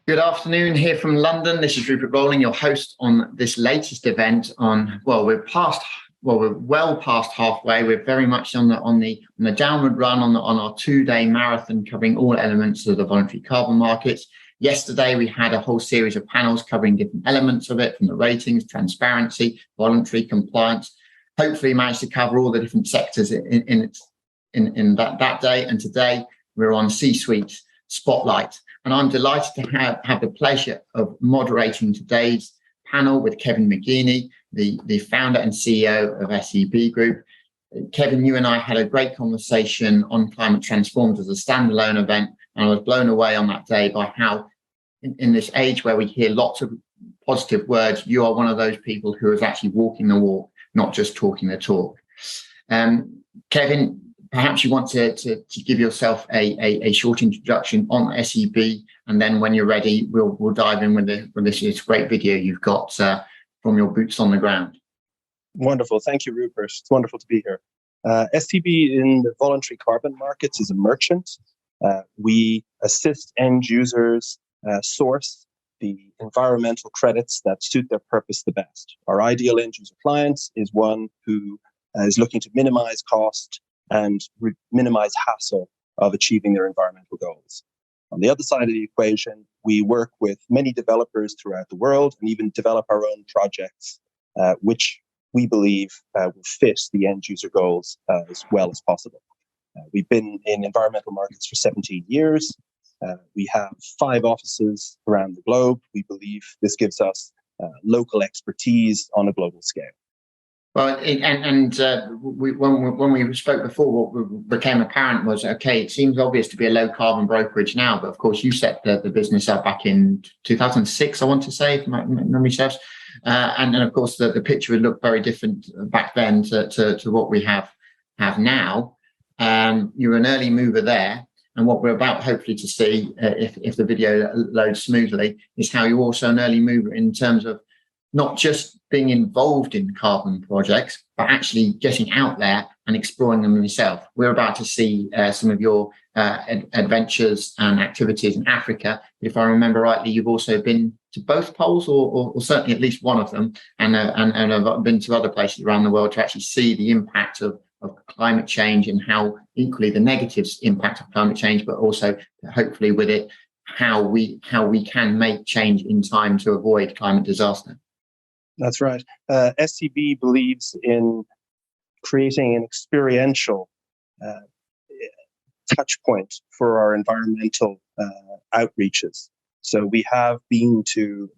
Good afternoon here from London. This is Rupert Rowling, your host on this latest event we're well past halfway. We're very much on the downward run on our 2-day marathon covering all elements of the voluntary carbon markets. Yesterday, we had a whole series of panels covering different elements of it, from the ratings, transparency, voluntary compliance. Hopefully managed to cover all the different sectors in that day. And today we're on C-Suite Spotlight. And I'm delighted to have the pleasure of moderating today's panel with Kevin McGeeney, the founder and CEO of SCB Group. Kevin, you and I had a great conversation on Climate Transformed as a standalone event, and I was blown away on that day by how, in this age where we hear lots of positive words, you are one of those people who is actually walking the walk, not just talking the talk. Kevin, perhaps you want to give yourself a short introduction on SCB, and then when you're ready, we'll dive in with this great video you've got from your boots on the ground. Wonderful. Thank you, Rupert. It's wonderful to be here. SCB in the voluntary carbon markets is a merchant. We assist end users source the environmental credits that suit their purpose the best. Our ideal end user client is one who is looking to minimize cost and minimize hassle of achieving their environmental goals. On the other side of the equation, we work with many developers throughout the world and even develop our own projects, which we believe will fit the end user goals as well as possible. We've been in environmental markets for 17 years. We have 5 offices around the globe. We believe this gives us local expertise on a global scale. Well, when we spoke before, what became apparent was, okay, it seems obvious to be a low carbon brokerage now, but of course you set the business up back in 2006, I want to say, if my memory serves. And of course the picture would look very different back then to what we have now. You're an early mover there. And what we're about hopefully to see, if the video loads smoothly, is how you're also an early mover in terms of not just being involved in carbon projects, but actually getting out there and exploring them yourself. We're about to see some of your adventures and activities in Africa. If I remember rightly, you've also been to both poles, or certainly at least one of them, and have been to other places around the world to actually see the impact of climate change and how equally the negatives impact of climate change, but also hopefully with it, how we can make change in time to avoid climate disaster. That's right. SCB believes in creating an experiential touch point for our environmental outreaches. So we have been to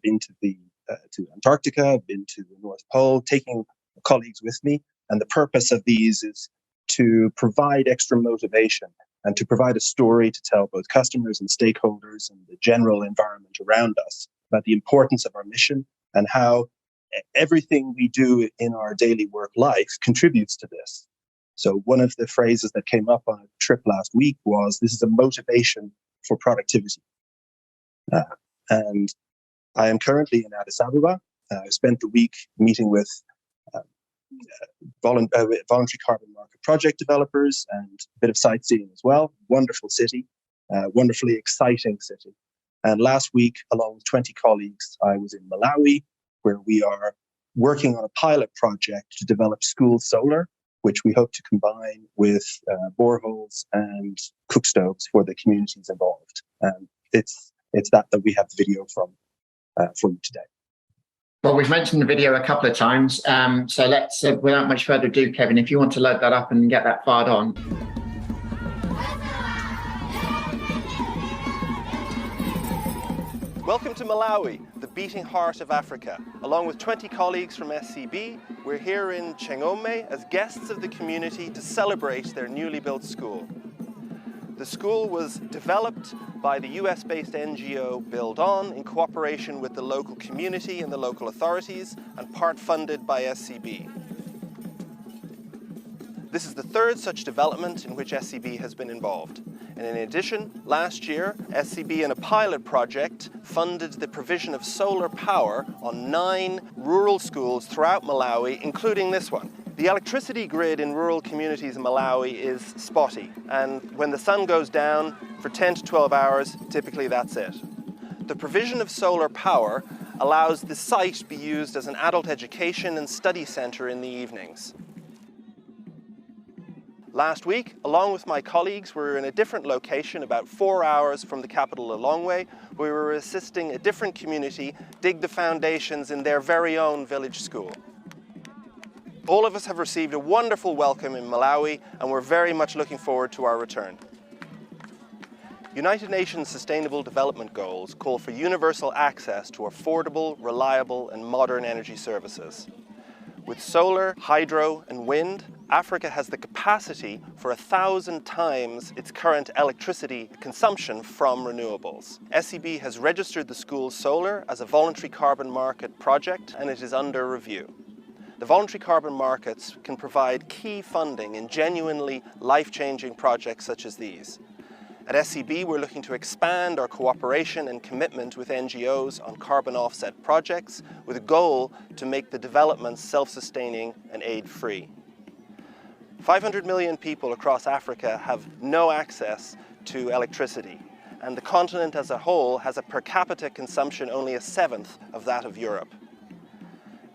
Antarctica, been to the North Pole, taking colleagues with me. And the purpose of these is to provide extra motivation and to provide a story to tell both customers and stakeholders and the general environment around us about the importance of our mission and how everything we do in our daily work life contributes to this. So one of the phrases that came up on a trip last week was, this is a motivation for productivity. And I am currently in Addis Ababa. I spent the week meeting with voluntary carbon market project developers and a bit of sightseeing as well. Wonderful city, wonderfully exciting city. And last week, along with 20 colleagues, I was in Malawi, where we are working on a pilot project to develop school solar, which we hope to combine with boreholes and cook stoves for the communities involved. And it's that we have the video from for you today. Well, we've mentioned the video a couple of times, so let's, without much further ado, Kevin, if you want to load that up and get that fired on. Welcome to Malawi, the beating heart of Africa. Along with 20 colleagues from SCB, we're here in Chengome as guests of the community to celebrate their newly built school. The school was developed by the US-based NGO Build On in cooperation with the local community and the local authorities, and part funded by SCB. This is the third such development in which SCB has been involved. And in addition, last year, SCB in a pilot project funded the provision of solar power on 9 rural schools throughout Malawi, including this one. The electricity grid in rural communities in Malawi is spotty, and when the sun goes down for 10 to 12 hours, typically that's it. The provision of solar power allows the site to be used as an adult education and study centre in the evenings. Last week, along with my colleagues, we were in a different location about 4 hours from the capital Lilongwe. We were assisting a different community dig the foundations in their very own village school. All of us have received a wonderful welcome in Malawi, and we're very much looking forward to our return. United Nations Sustainable Development Goals call for universal access to affordable, reliable and modern energy services. With solar, hydro and wind, Africa has the capacity for 1,000 times its current electricity consumption from renewables. SCB has registered the school's solar as a voluntary carbon market project, and it is under review. The voluntary carbon markets can provide key funding in genuinely life-changing projects such as these. At SCB, we're looking to expand our cooperation and commitment with NGOs on carbon offset projects with a goal to make the developments self-sustaining and aid-free. 500 million people across Africa have no access to electricity, and the continent as a whole has a per capita consumption only a seventh of that of Europe.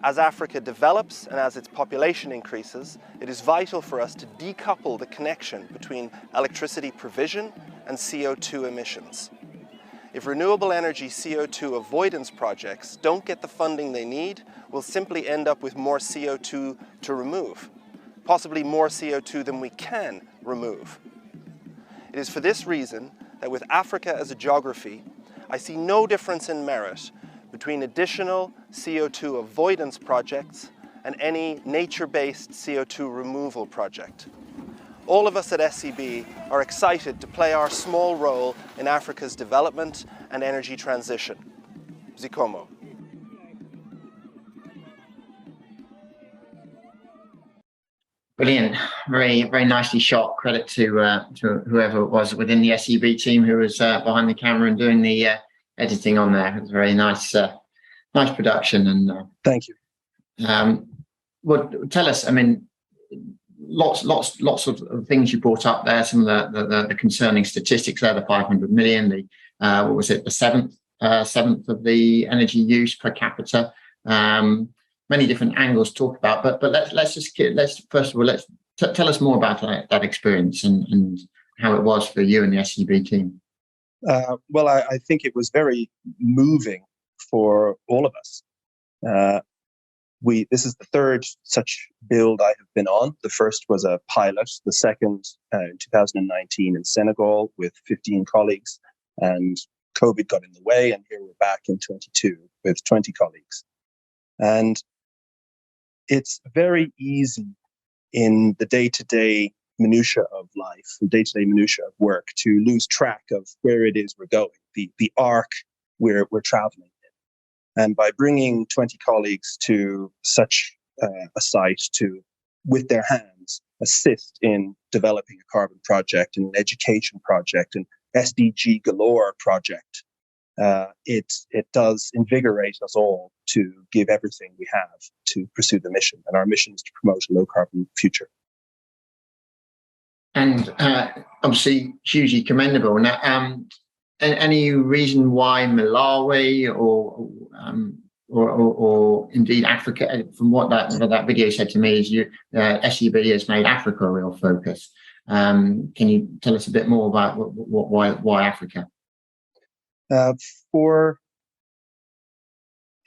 As Africa develops and as its population increases, it is vital for us to decouple the connection between electricity provision and CO2 emissions. If renewable energy CO2 avoidance projects don't get the funding they need, we'll simply end up with more CO2 to remove, possibly more CO2 than we can remove. It is for this reason that with Africa as a geography, I see no difference in merit between additional CO2 avoidance projects and any nature-based CO2 removal project. All of us at SCB are excited to play our small role in Africa's development and energy transition. Zikomo. Brilliant, very, very nicely shot. Credit to whoever it was within the SCB team who was behind the camera and doing the editing on there. It was a very nice, nice production. And thank you. Well, tell us. I mean, lots of things you brought up there. Some of the concerning statistics there. The 500 million. The what was it? The seventh of the energy use per capita. Many different angles to talk about. But let's first of all tell us more about that experience and how it was for you and the SCB team. Well, I think it was very moving for all of us. This is the third such build I have been on. The first was a pilot, the second in 2019 in Senegal with 15 colleagues, and COVID got in the way, and here we're back in 22 with 20 colleagues. And it's very easy in the day-to-day minutiae of life, the day-to-day minutiae of work, to lose track of where it is we're going, the arc we're traveling in. And by bringing 20 colleagues to such a site to, with their hands, assist in developing a carbon project, an education project, an SDG galore project, it does invigorate us all to give everything we have to pursue the mission. And our mission is to promote a low-carbon future. And obviously hugely commendable. Now, any reason why Malawi or indeed Africa? From what that video said to me, is SCB has made Africa a real focus. Can you tell us a bit more about why Africa?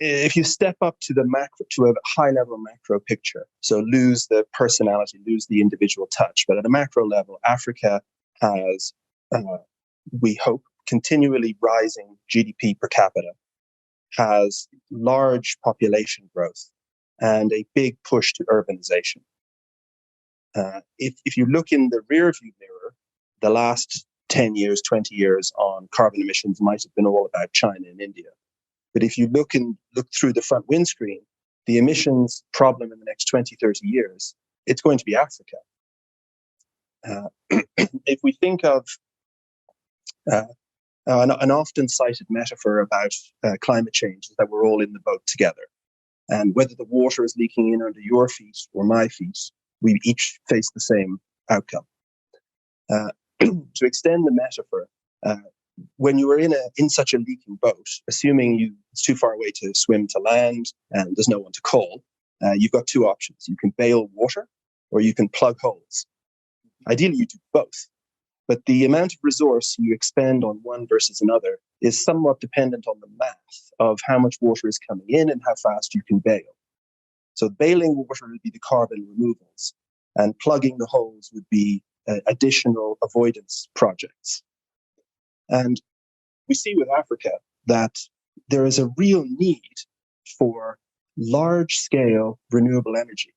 If you step up to the macro, to a high-level macro picture, so lose the personality, lose the individual touch, but at a macro level, Africa has, we hope, continually rising GDP per capita, has large population growth, and a big push to urbanization. If you look in the rearview mirror, the last 10 years, 20 years on carbon emissions might have been all about China and India. But if you look through the front windscreen, the emissions problem in the next 20, 30 years, it's going to be Africa. If we think of an often cited metaphor about climate change is that we're all in the boat together. And whether the water is leaking in under your feet or my feet, we each face the same outcome. To extend the metaphor, when you are in such a leaking boat, assuming it's too far away to swim to land and there's no one to call, you've got two options. You can bail water or you can plug holes. Ideally, you do both. But the amount of resource you expend on one versus another is somewhat dependent on the math of how much water is coming in and how fast you can bail. So bailing water would be the carbon removals, and plugging the holes would be additional avoidance projects. And we see with Africa that there is a real need for large-scale renewable energy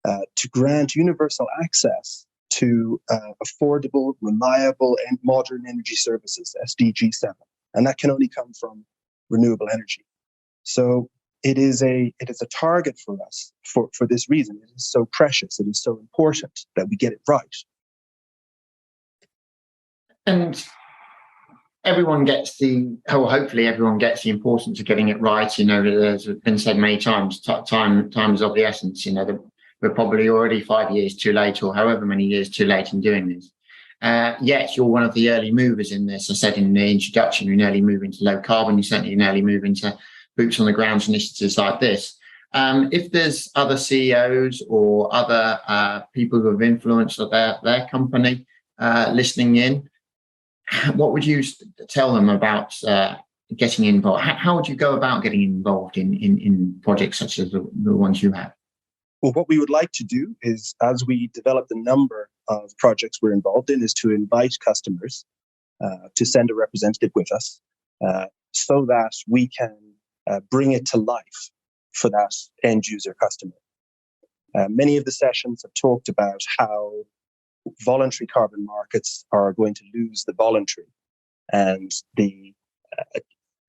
to grant universal access to affordable, reliable, and modern energy services, SDG 7. And that can only come from renewable energy. So it is a target for us for this reason. It is so precious, it is so important that we get it right. And hopefully everyone gets the importance of getting it right. There's been said many times, time is of the essence. We're probably already 5 years too late, or however many years too late in doing this. Yet you're one of the early movers in this. I said in the introduction, you're an early mover into low carbon. You're certainly an early mover into boots on the ground initiatives like this. If there's other CEOs or other people who have influenced their company listening in, what would you tell them about getting involved? How would you go about getting involved in projects such as the ones you have? Well, what we would like to do is, as we develop the number of projects we're involved in, is to invite customers to send a representative with us so that we can bring it to life for that end user customer. Many of the sessions have talked about how voluntary carbon markets are going to lose the voluntary, and the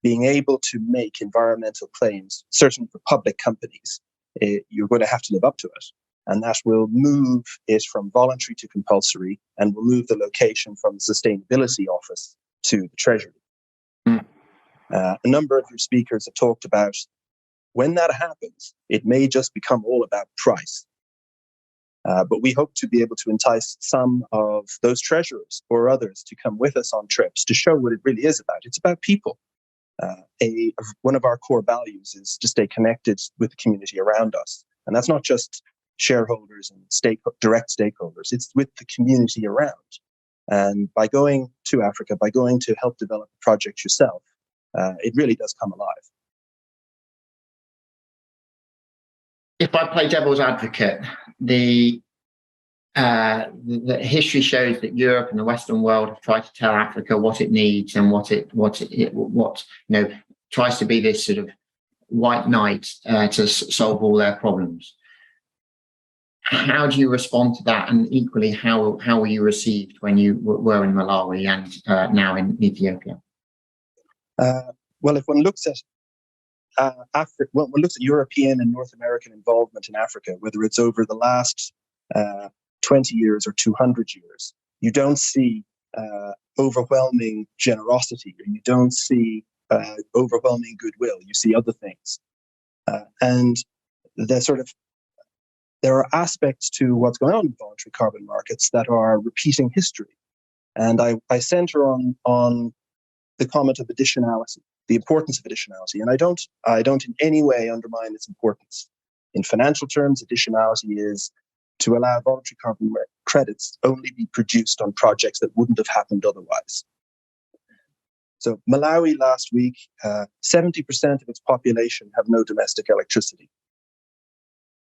being able to make environmental claims, certainly for public companies, you're going to have to live up to it. And that will move it from voluntary to compulsory, and will move the location from the Sustainability Office to the Treasury. A number of your speakers have talked about when that happens, it may just become all about price. But we hope to be able to entice some of those treasurers or others to come with us on trips to show what it really is about. It's about people. One of our core values is to stay connected with the community around us. And that's not just shareholders and direct stakeholders. It's with the community around. And by going to Africa, by going to help develop a project yourself, it really does come alive. If I play devil's advocate, the history shows that Europe and the Western world have tried to tell Africa what it needs and what tries to be this sort of white knight to solve all their problems. How do you respond to that? And equally, how were you received when you were in Malawi and now in Ethiopia? Well, if one looks at Africa, one looks at European and North American involvement in Africa, whether it's over the last 20 years or 200 years, you don't see overwhelming generosity, or you don't see overwhelming goodwill. You see other things. And there are aspects to what's going on in voluntary carbon markets that are repeating history. And I center on the comment of additionality, the importance of additionality. And I don't in any way undermine its importance. In financial terms, additionality is to allow voluntary carbon credits only be produced on projects that wouldn't have happened otherwise. So Malawi last week, 70% of its population have no domestic electricity.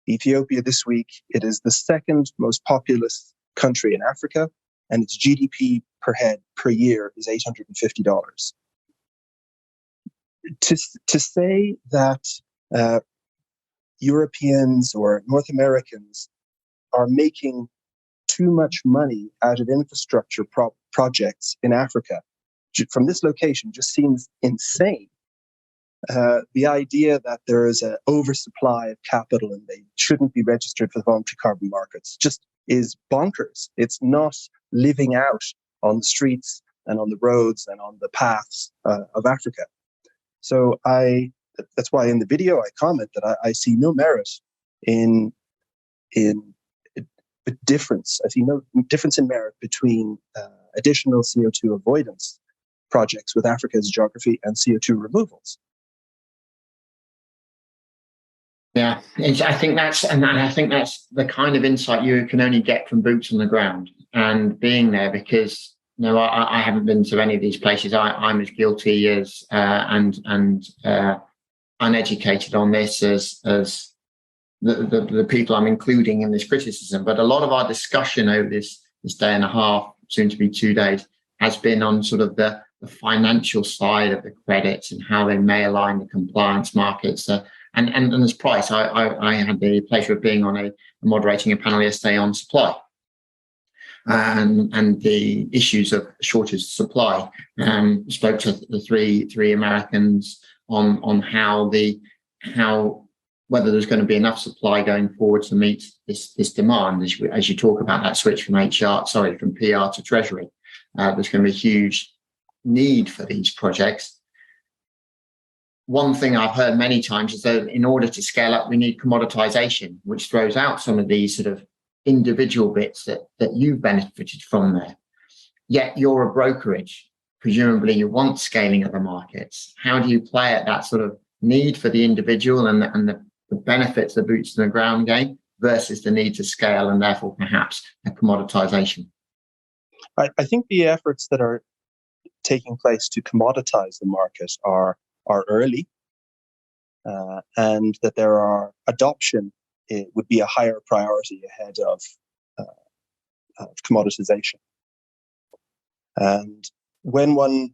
Ethiopia this week, it is the second most populous country in Africa, and its GDP per head per year is $850. To say that Europeans or North Americans are making too much money out of infrastructure projects in Africa from this location just seems insane. The idea that there is an oversupply of capital and they shouldn't be registered for the voluntary carbon markets just is bonkers. It's not living out on the streets and on the roads and on the paths of Africa. So that's why in the video I comment that I see no merit in a difference. I see no difference in merit between additional CO2 avoidance projects with Africa's geography and CO2 removals. Yeah, I think that's the kind of insight you can only get from boots on the ground and being there, because I haven't been to any of these places. I'm as guilty as and uneducated on this as the people I'm including in this criticism. But a lot of our discussion over this day and a half, soon to be 2 days, has been on sort of the financial side of the credits and how they may align the compliance markets. And as Price, I had the pleasure of being on moderating a panel yesterday on supply and the issues of shortage of supply. Spoke to the three Americans on how whether there's going to be enough supply going forward to meet this demand as you talk about that switch from PR to Treasury. There's going to be a huge need for these projects. One thing I've heard many times is that in order to scale up, we need commoditization, which throws out some of these sort of individual bits that you've benefited from there. Yet you're a brokerage. Presumably you want scaling of the markets. How do you play at that sort of need for the individual and the benefits the boots on the ground game versus the need to scale and therefore perhaps a commoditization? I think the efforts that are taking place to commoditize the market are early, and that there are adoption would be a higher priority ahead of commoditization. And when one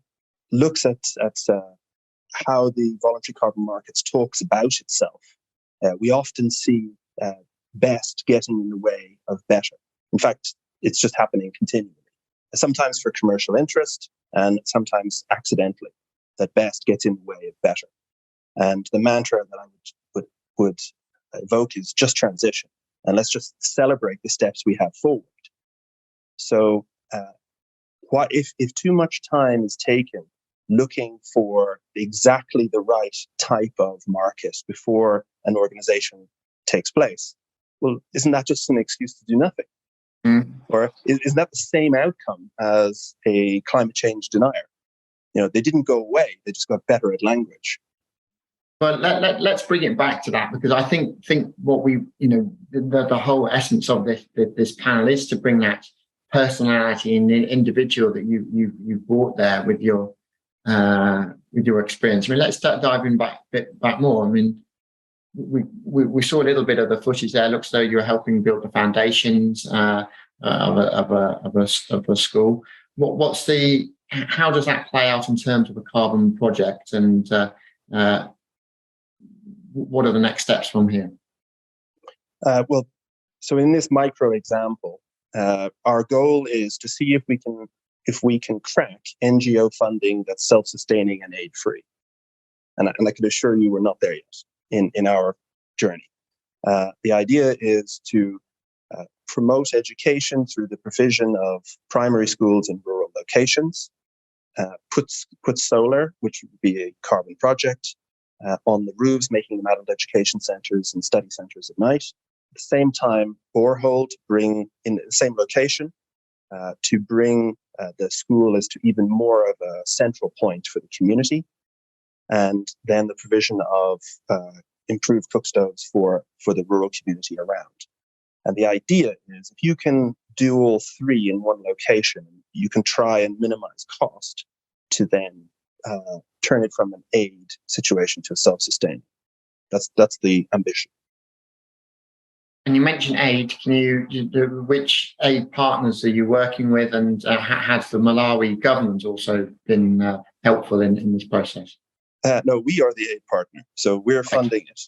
looks at how the voluntary carbon markets talks about itself, we often see best getting in the way of better. In fact, it's just happening continually, sometimes for commercial interest and sometimes accidentally, that best gets in the way of better. And the mantra that I would evoke is just transition, and let's just celebrate the steps we have forward. So what if too much time is taken looking for exactly the right type of market before an organization takes place? Well, isn't that just an excuse to do nothing? Or isn't that the same outcome as a climate change denier? They didn't go away; they just got better at language. But let's bring it back to that, because I think what we, the whole essence of this panel is to bring that personality in the individual that you brought there with your experience. I mean, let's start diving back more. I mean, we saw a little bit of the footage there. It looks as though you were helping build the foundations of a school. How does that play out in terms of a carbon project, and what are the next steps from here? So in this micro example, our goal is to see if we can crack NGO funding that's self-sustaining and aid-free. And I can assure you we're not there yet in our journey. The idea is to promote education through the provision of primary schools in rural locations, put solar, which would be a carbon project, on the roofs, making them adult education centres and study centres at night. At the same time, borehole to bring in the same location, to bring the school as to even more of a central point for the community, and then the provision of improved cook stoves for the rural community around. And the idea is, if you can do all three in one location, you can try and minimize cost to then turn it from an aid situation to a self-sustaining. That's the ambition. And you mentioned aid. Which aid partners are you working with, and has the Malawi government also been helpful in this process? No, we are the aid partner, so we're funding it,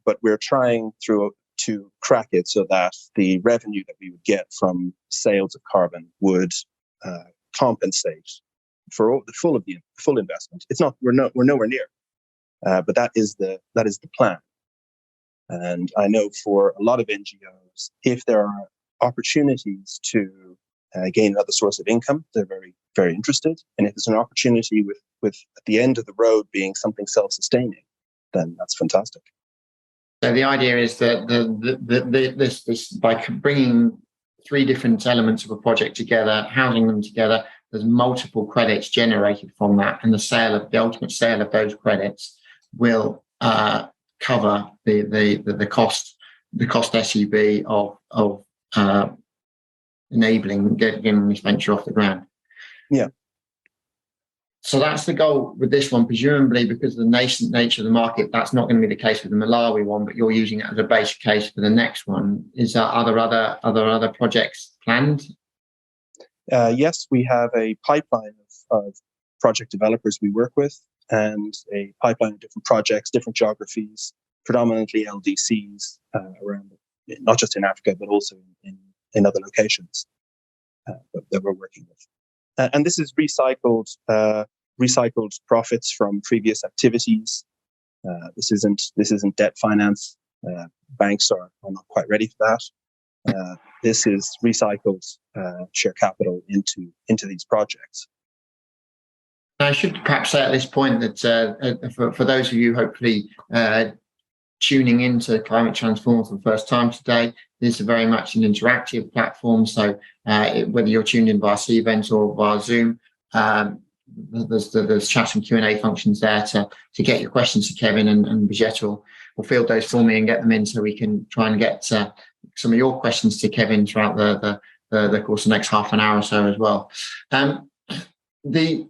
but we're trying to crack it so that the revenue that we would get from sales of carbon would compensate for the full investment. It's not we're nowhere near, but that is the plan. And I know for a lot of NGOs, if there are opportunities to gain another source of income, they're very, very interested. And if there's an opportunity with at the end of the road being something self-sustaining, then that's fantastic. So the idea is that this by bringing three different elements of a project together, housing them together, there's multiple credits generated from that, and the ultimate sale of those credits will cover the cost SCB of enabling getting this venture off the ground. Yeah. So that's the goal with this one. Presumably, because of the nascent nature of the market, that's not going to be the case with the Malawi one, but you're using it as a base case for the next one. Is there other projects planned? Yes, we have a pipeline of project developers we work with, and a pipeline of different projects, different geographies, predominantly LDCs around, not just in Africa, but also in other locations that we're working with. And this is recycled profits from previous activities. This isn't debt finance. Banks are not quite ready for that. This is recycled share capital into these projects. I should perhaps say at this point that for those of you hopefully tuning into Climate Transform for the first time today, this is very much an interactive platform. So whether you're tuned in via C-Event or via Zoom, there's chat and Q&A functions there to get your questions to Kevin, and Brigitte will field those for me and get them in, so we can try and get some of your questions to Kevin throughout the course of the next half an hour or so as well. The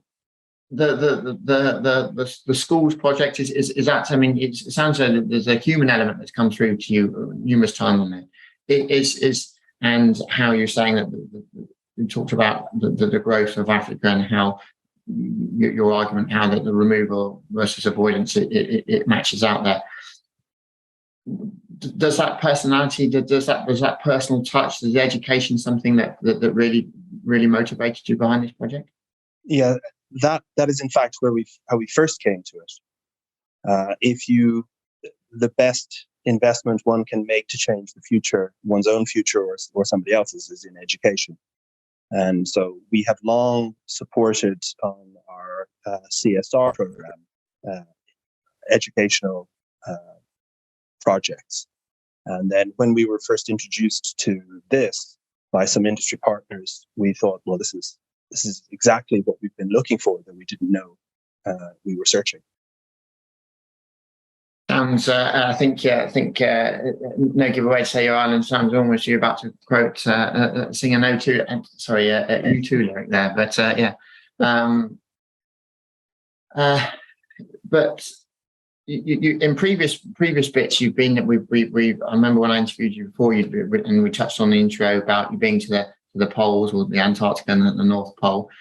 schools project is that, I mean, it sounds like there's a human element that's come through to you numerous times on it. It is, and how you're saying that you talked about the growth of Africa, and how your argument, how that the removal versus avoidance, it matches out there. Does that personality, does that personal touch, does the education something that really motivated you behind this project? Yeah, that is in fact how we first came to it. The best investment one can make to change the future, one's own future or somebody else's, is in education. And so we have long supported on our CSR program educational projects. And then when we were first introduced to this by some industry partners, we thought, well, this is exactly what we've been looking for, that we didn't know we were searching. Sounds, I think, no giveaway to say your island sounds almost you're about to quote, sing an U2 lyric there, but yeah. But you in previous bits you've been, I remember when I interviewed you before, and we touched on the intro about you being to the poles, or the Antarctica and the North Pole.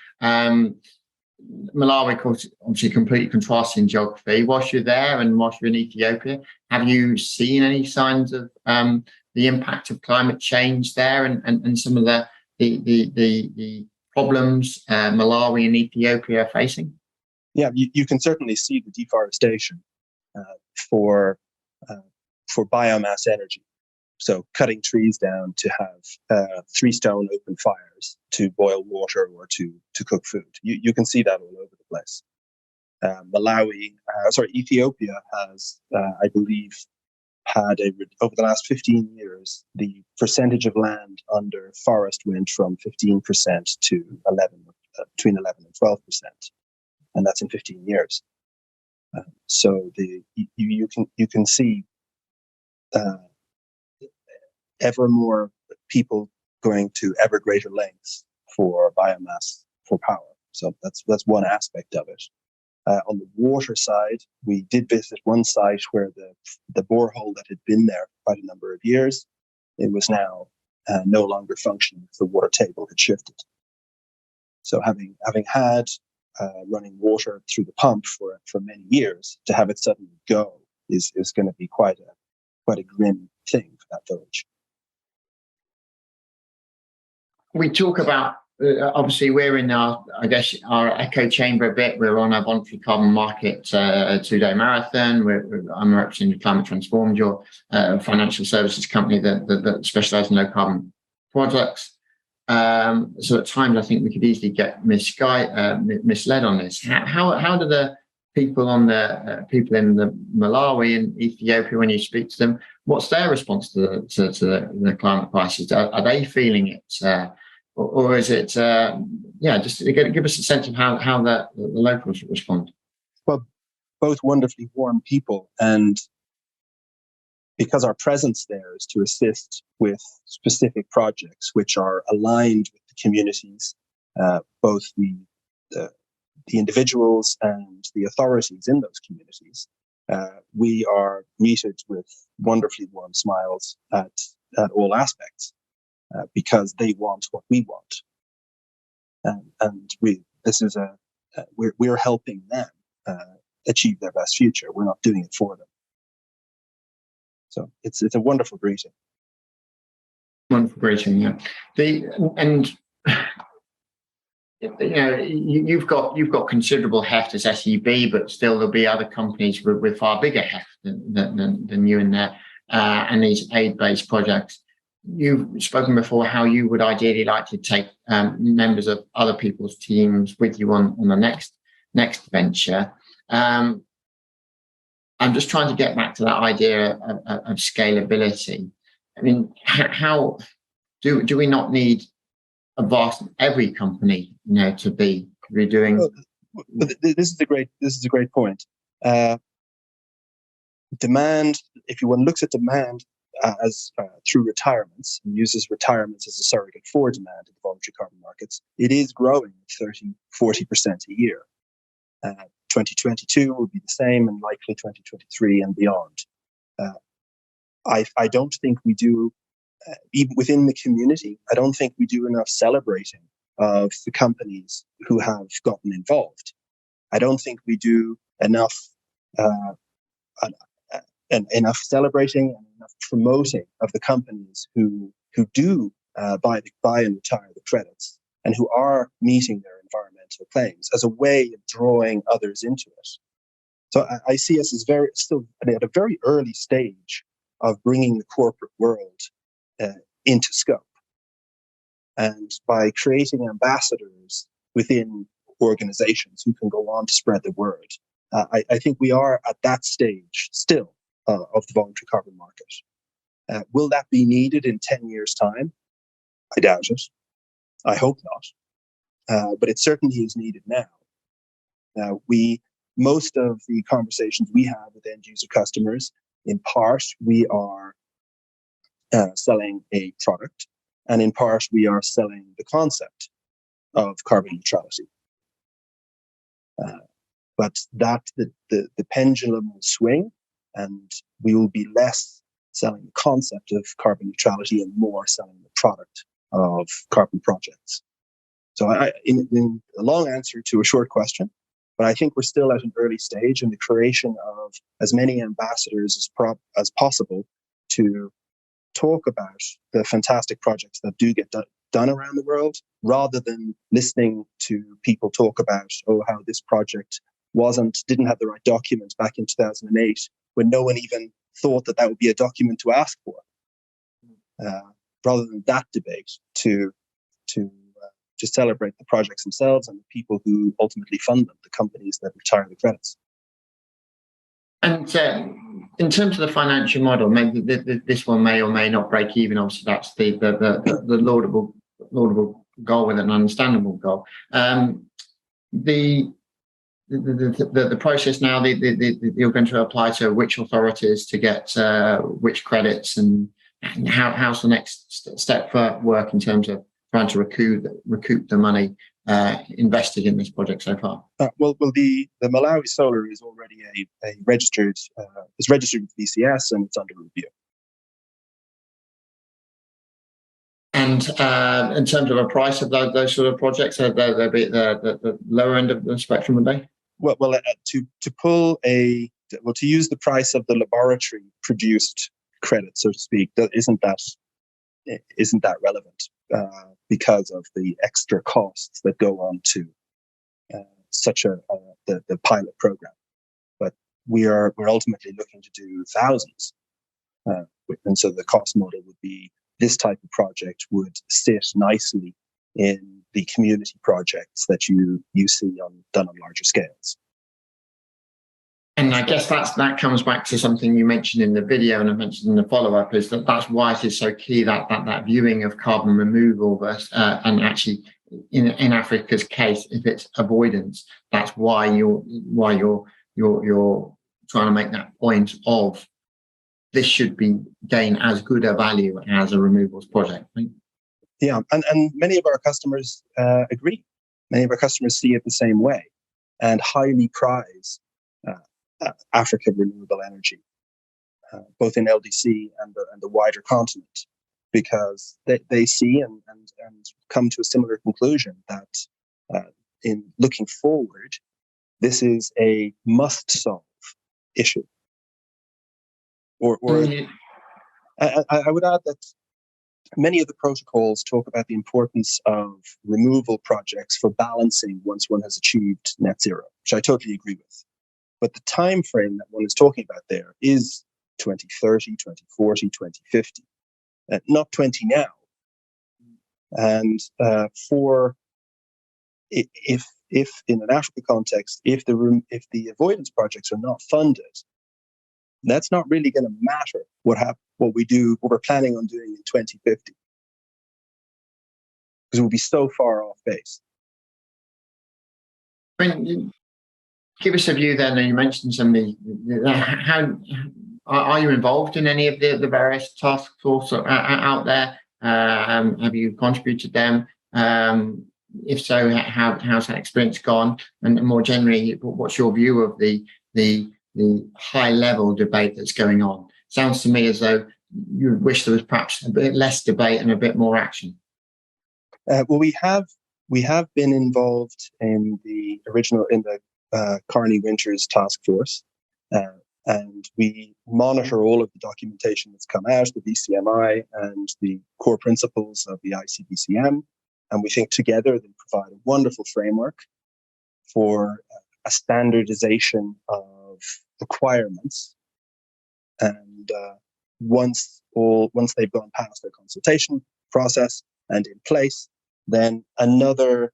Malawi, of course, obviously completely contrasting geography. Whilst you're there and whilst you're in Ethiopia, have you seen any signs of the impact of climate change there, and some of the problems Malawi and Ethiopia are facing? Yeah, you can certainly see the deforestation for biomass energy. So cutting trees down to have 3-stone open fires to boil water or to cook food. You can see that all over the place. Ethiopia has, I believe, had over the last 15 years, the percentage of land under forest went from 15% to between 11 and 12%. And that's in 15 years. So you can see ever more people going to ever greater lengths for biomass for power. So that's one aspect of it. On the water side, we did visit one site where the borehole that had been there for quite a number of years, it was now no longer functioning. The water table had shifted. So having had running water through the pump for many years, to have it suddenly go is going to be quite a grim thing for that village. We talk about, obviously we're in our echo chamber a bit. We're on a voluntary carbon market 2-day marathon. I'm representing Climate Transformed, your financial services company that specialises in low carbon projects. So at times I think we could easily get misled on this. How do the people in the Malawi and Ethiopia, when you speak to them, what's their response to the climate crisis? Are they feeling it or is it just to give us a sense of how the locals respond? Well, both wonderfully warm people, and because our presence there is to assist with specific projects which are aligned with the communities, both the individuals and the authorities in those communities, we are greeted with wonderfully warm smiles at all aspects, because they want what we want, and we're helping them achieve their best future. We're not doing it for them. So it's a wonderful greeting. Wonderful greeting, yeah. You've got considerable heft as SCB, but still there'll be other companies with far bigger heft than you in there, and these aid-based projects. You've spoken before how you would ideally like to take members of other people's teams with you on the next venture. I'm just trying to get back to that idea of scalability. I mean, how do we not need every company, to be doing? Well, this is a great point. Demand, if one looks at demand as through retirements, and uses retirements as a surrogate for demand in the voluntary carbon markets, it is growing 30-40% a year. 2022 will be the same, and likely 2023 and beyond. I don't think we do, even within the community, I don't think we do enough celebrating of the companies who have gotten involved. I don't think we do enough enough celebrating and enough promoting of the companies who do buy and retire the credits, and who are meeting their environmental claims as a way of drawing others into it. So I see us as still at a very early stage of bringing the corporate world into scope. And by creating ambassadors within organizations who can go on to spread the word, I think we are at that stage still of the voluntary carbon market. Will that be needed in 10 years' time? I doubt it. I hope not. But it certainly is needed now. Most of the conversations we have with end user customers, in part, we are selling a product, and in part, we are selling the concept of carbon neutrality. But the pendulum will swing, and we will be less selling the concept of carbon neutrality and more selling the product of carbon projects. So in a long answer to a short question, but I think we're still at an early stage in the creation of as many ambassadors as possible to talk about the fantastic projects that do get done around the world, rather than listening to people talk about, how this project didn't have the right document back in 2008, when no one even thought that would be a document to ask for. Rather than that debate, to celebrate the projects themselves and the people who ultimately fund them, the companies that retire the credits. And in terms of the financial model, maybe this one may or may not break even. Obviously, that's the laudable goal with an understandable goal. The process now, you're going to apply to which authorities to get which credits, and how's the next step for work in terms of trying to recoup the money invested in this project so far? Well, the Malawi Solar is already a registered, it's registered with BCS, and it's under review. And in terms of a price of those sort of projects, they'll be at the lower end of the spectrum, would they? Well, to use the price of the laboratory produced credit, so to speak, isn't that relevant because of the extra costs that go on to the pilot program. But we're ultimately looking to do thousands, and so the cost model would be, this type of project would sit nicely in the community projects that you see done on larger scales. And I guess that comes back to something you mentioned in the video and I mentioned in the follow-up, is that's why it is so key that viewing of carbon removal versus, and actually in Africa's case, if it's avoidance, that's why you're trying to make that point of this should be gain as good a value as a removals project. Right? Yeah, and many of our customers agree. Many of our customers see it the same way and highly prize African renewable energy, both in LDC and the wider continent, because they see and come to a similar conclusion that in looking forward, this is a must-solve issue. I would add that many of the protocols talk about the importance of removal projects for balancing once one has achieved net zero, which I totally agree with. But the time frame that one is talking about there is 2030, 2040, 2050, not 20 now. And if in an Africa context, if the avoidance projects are not funded, that's not really going to matter what we're planning on doing in 2050, because we'll be so far off base. Give us a view then. You mentioned how are you involved in any of the various task forces out there? Have you contributed them? If so, how's that experience gone? And more generally, what's your view of the high level debate that's going on? Sounds to me as though you wish there was perhaps a bit less debate and a bit more action. Well, we have been involved in the Carney Winters task force, and we monitor all of the documentation that's come out, the VCMI and the core principles of the ICBCM, and we think together they provide a wonderful framework for a standardization of requirements. And once they've gone past their consultation process and in place, then another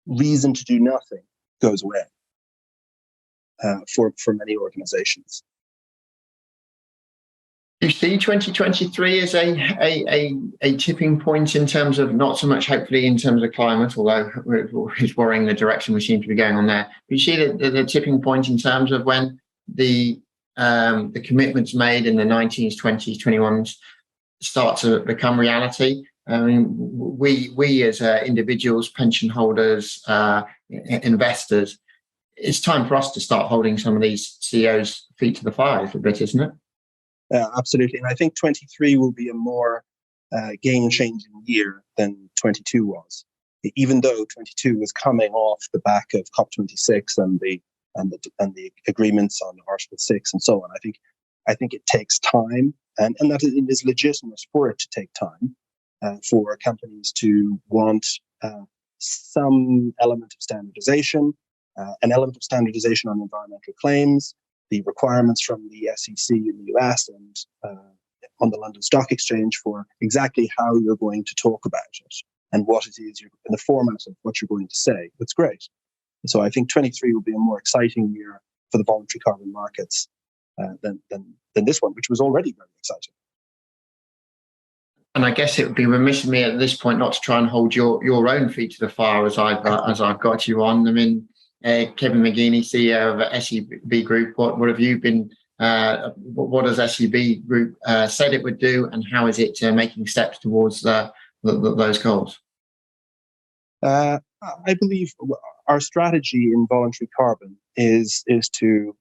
reason to do nothing goes away for many organizations. You see 2023 as a tipping point in terms of, not so much hopefully in terms of climate, although it's worrying the direction we seem to be going on there. But you see the tipping point in terms of when the commitments made in the 19s, 20s, 21s start to become reality. I mean, we as individuals, pension holders, investors, it's time for us to start holding some of these CEOs' feet to the fire a little bit, isn't it? Absolutely. And I think 23 will be a more game-changing year than 22 was, even though 22 was coming off the back of COP26 and the agreements on Article 6 and so on. I think it takes time, and that it is legitimate for it to take time for companies to want some element of standardization, an element of standardization on environmental claims, the requirements from the SEC in the US and on the London Stock Exchange for exactly how you're going to talk about it and what it is, in the format of what you're going to say. It's great. So I think 23 will be a more exciting year for the voluntary carbon markets than this one, which was already very exciting. And I guess it would be remiss of me at this point not to try and hold your own feet to the fire as I've got you on. I mean, Kevin McGeeney, CEO of SCB Group, what have you been? What has SCB Group said it would do, and how is it making steps towards those goals? I believe our strategy in voluntary carbon is to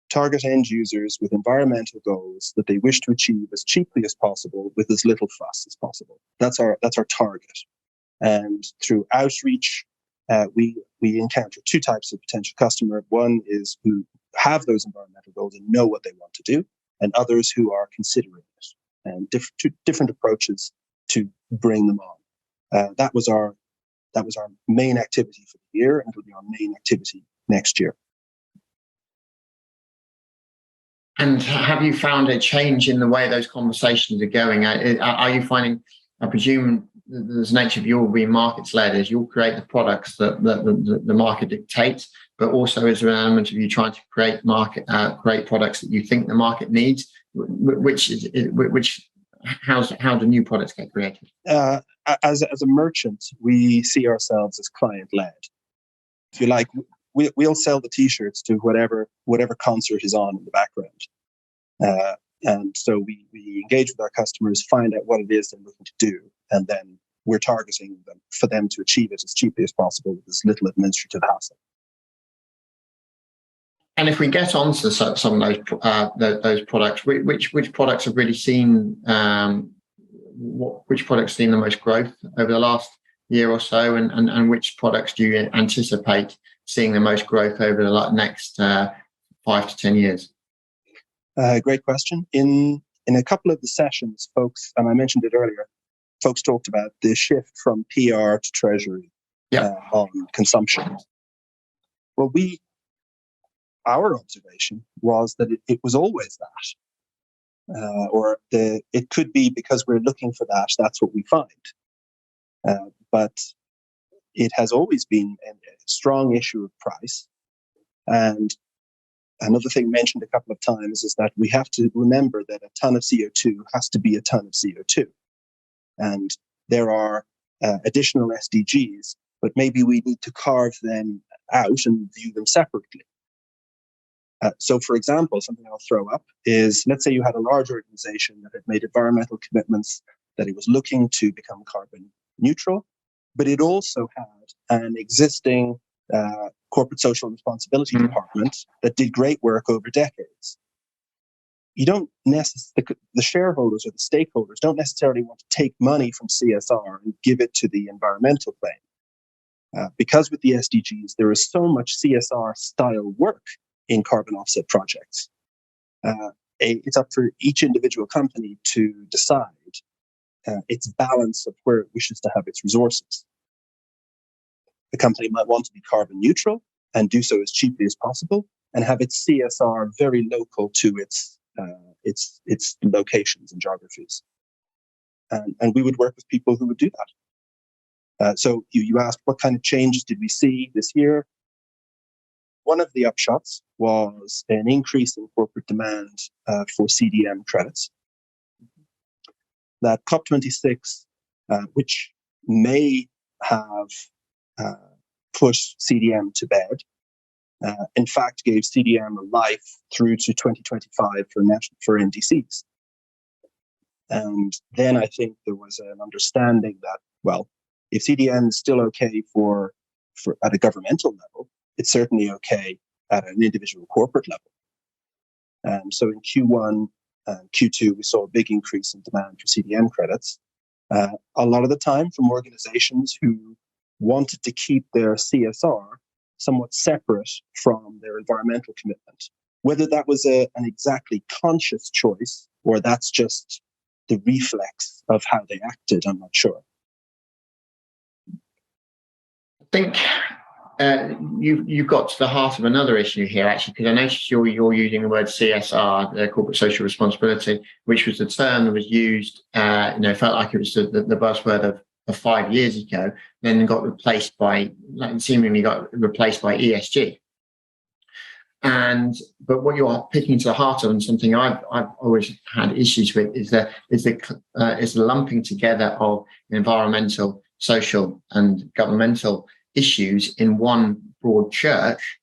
target end users with environmental goals that they wish to achieve as cheaply as possible with as little fuss as possible. That's our target. And through outreach, we encounter two types of potential customer. One is who have those environmental goals and know what they want to do, and others who are considering it, and different approaches to bring them on. That was our main activity for the year, and it will be our main activity next year. And have you found a change in the way those conversations are going? Are you finding, I presume the nature of your being markets led is you'll create the products that the market dictates. but also is there an element of you trying to create create products that you think the market needs? How do new products get created? As a merchant, we see ourselves as client-led. If you like, we'll sell the T-shirts to whatever concert is on in the background. And so we engage with our customers, find out what it is they're looking to do, and then we're targeting them for them to achieve it as cheaply as possible with as little administrative hassle. And if we get onto some of those products, which products have really seen which products seen the most growth over the last year or so, and which products do you anticipate seeing the most growth over the next 5 to 10 years? Great question. In a couple of the sessions, folks, and I mentioned it earlier, folks talked about the shift from PR to treasury on consumption. Well, our observation was that it was always that, it could be because we're looking for that, that's what we find. But it has always been a strong issue of price. And another thing mentioned a couple of times is that we have to remember that a ton of CO2 has to be a ton of CO2. And there are additional SDGs, but maybe we need to carve them out and view them separately. So, for example, something I'll throw up is, let's say you had a large organization that had made environmental commitments, that it was looking to become carbon neutral, but it also had an existing corporate social responsibility department that did great work over decades. You don't the shareholders or the stakeholders don't necessarily want to take money from CSR and give it to the environmental claim. Because with the SDGs, there is so much CSR style work in carbon offset projects. It's up for each individual company to decide its balance of where it wishes to have its resources. The company might want to be carbon neutral and do so as cheaply as possible, and have its CSR very local to its locations and geographies. And we would work with people who would do that. So you asked what kind of changes did we see this year? One of the upshots was an increase in corporate demand for CDM credits. That COP26, which may have put CDM to bed, in fact gave CDM a life through to 2025 for NDCs. And then I think there was an understanding that, well, if CDM is still okay for at a governmental level, it's certainly okay at an individual corporate level. And so in Q1 and Q2, we saw a big increase in demand for CDM credits. A lot of the time from organizations who wanted to keep their CSR somewhat separate from their environmental commitment. Whether that was an exactly conscious choice or that's just the reflex of how they acted, I'm not sure. I think you've got to the heart of another issue here, actually, because I noticed you're using the word CSR, the corporate social responsibility, which was the term that was used, felt like it was the buzzword of 5 years ago, then got replaced by ESG. But what you're picking to the heart of, and something I've always had issues with, is the lumping together of environmental, social, and governmental issues in one broad church.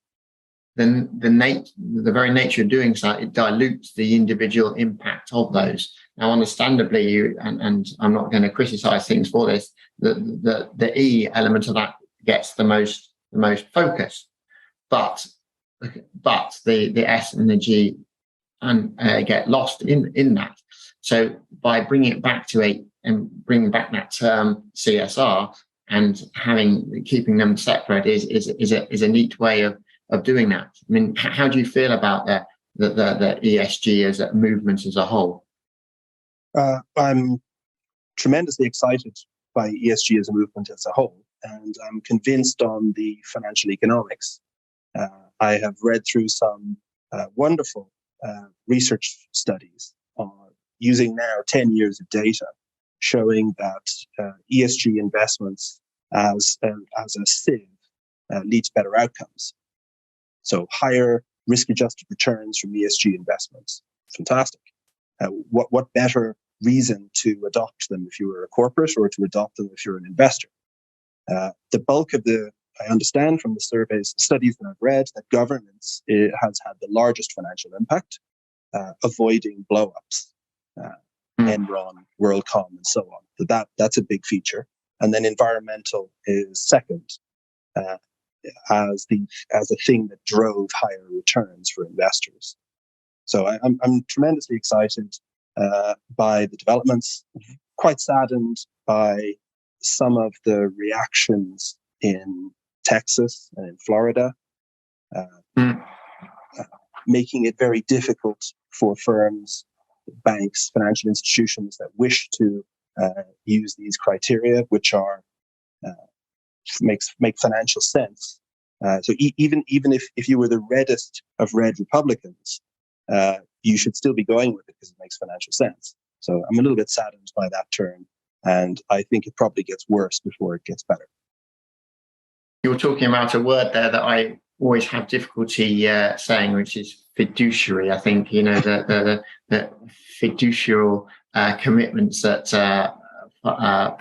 Then the very nature of doing so, it dilutes the individual impact of those. Now, understandably, and I'm not going to criticize things for this, the E element of that gets the most focus, but the S and the G get lost in that. So by bringing it back bringing back that term CSR and keeping them separate is a neat way of doing that. I mean, how do you feel about the ESG as a movement as a whole? I'm tremendously excited by ESG as a movement as a whole, and I'm convinced on the financial economics. I have read through some wonderful research studies using now 10 years of data, showing that ESG investments as a sieve lead to better outcomes. So higher risk-adjusted returns from ESG investments. Fantastic. What better reason to adopt them if you were a corporate or to adopt them if you're an investor? The bulk of I understand from the studies that I've read, that governance has had the largest financial impact, avoiding blow-ups, Enron, WorldCom, and so on. So that's a big feature. And then environmental is second, as a thing that drove higher returns for investors. So I'm tremendously excited by the developments, quite saddened by some of the reactions in Texas and in Florida, making it very difficult for firms, banks, financial institutions that wish to use these criteria, which are make financial sense. So even if you were the reddest of red Republicans, you should still be going with it because it makes financial sense. So I'm a little bit saddened by that turn, and I think it probably gets worse before it gets better. You're talking about a word there that I always have difficulty saying, which is fiduciary. I think, the fiduciary commitments that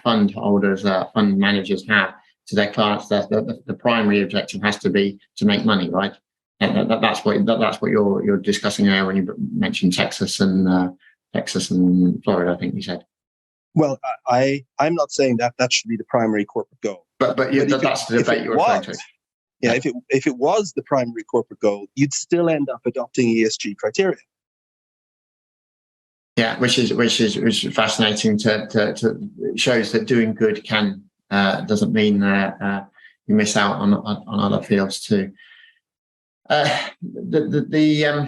fund holders, fund managers have to their clients. The primary objective has to be to make money, right? And that's what you're discussing there when you mentioned Texas and Florida, I think you said. Well, I'm not saying that should be the primary corporate goal. But that's the debate you're referring to. Yeah, if it was the primary corporate goal, you'd still end up adopting ESG criteria. Yeah, which is fascinating. To shows that doing good doesn't mean you miss out on other fields too. The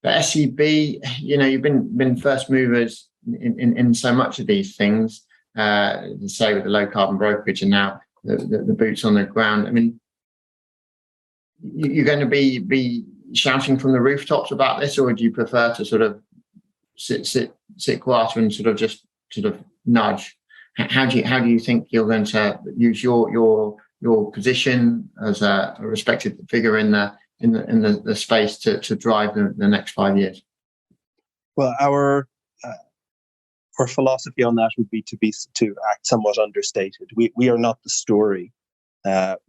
SCB, you've been first movers in so much of these things. Say with the low carbon brokerage and now the boots on the ground. I mean, you're going to be shouting from the rooftops about this, or do you prefer to sort of sit quiet and sort of nudge? How do you think you're going to use your position as a respected figure in the space to drive the next 5 years? Well, our philosophy on that would be to act somewhat understated. We are not the story. Our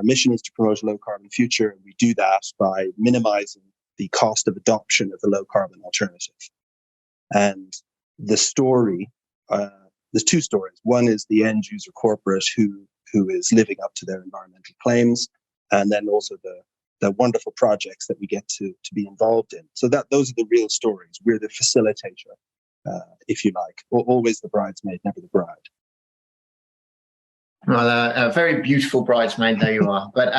mission is to promote a low carbon future, and we do that by minimizing the cost of adoption of the low carbon alternative. And the story, there's two stories. One is the end user corporate who is living up to their environmental claims, and then also the wonderful projects that we get to be involved in. So those are the real stories. We're the facilitator, if you like, always the bridesmaid, never the bride. Well, a very beautiful bridesmaid, there you are. But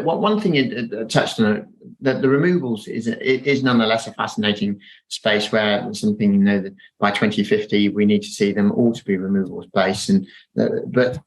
one thing you touched on, that the removals is nonetheless a fascinating space where there's something, that by 2050 we need to see them all to be removals based. But